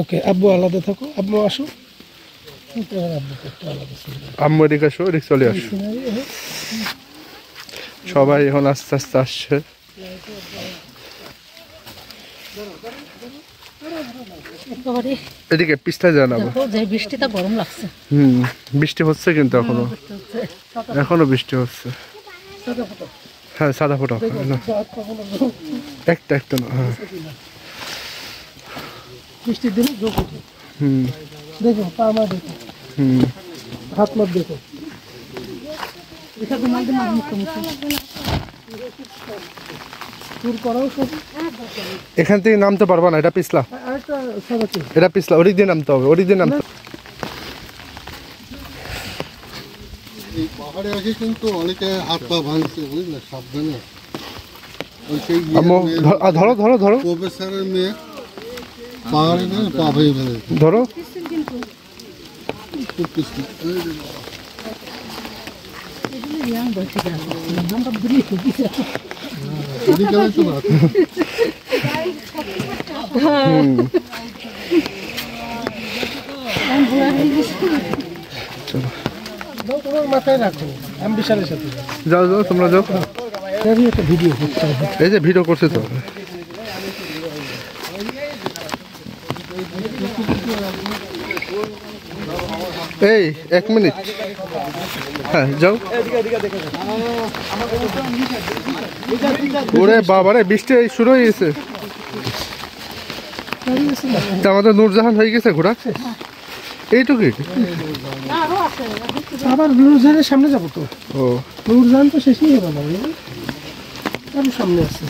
ওকে, আব্বু আলাদা থাকো, আব্বু আসো। আম্মু এদিকে আসো, এদিকে চলে আসো। সবাই এখন আস্তে আস্তে আসছে। এদিকে পিছলে জানাবো। বৃষ্টিটা গরম লাগছে। বৃষ্টি হচ্ছে কিন্তু এখনো বৃষ্টি হচ্ছে। হ্যাঁ, সাদা ফোটা একটা একটা না। হ্যাঁ, বৃষ্টির দিনে দেখো, পা মা দেখো, হাত মাত দেখো। এখান থেকে নামতে পারবা না, এটা পিছলা। এটা পিছলা, ওদিক দিয়ে নামতে হবে, ওদিক দিয়ে নামতে। এই পাহাড়ে আসে কিন্তু অনেকে হাত পা ভাঙছে, বুঝলে, সাবধানে। ওই সেই ধরো ধরো ধরো প্রফেসরের মেয়ে পাহাড়ে না পা ভেঙে ফেলে, ধরো। খুব পিছলি। এদিকে তো না। তোমার মাথায় রাখো, আমি বিশালের সাথে যাও যাও, তোমরা যাও। একটা ভিডিও করতে হবে। এই যে ভিডিও করছে তো। এই 1 মিনিট। হ্যাঁ, যাও। ওরে বাবারে, বৃষ্টি শুরু হয়ে গেছে। আমাদের নূরজাহান হয়ে গেছে ঘোরা এইটুকুই। আবার নূরজাহানের সামনে যাবো তো। ও, নূরজাহান তো শেষই হবে না, আরো সামনে আছে।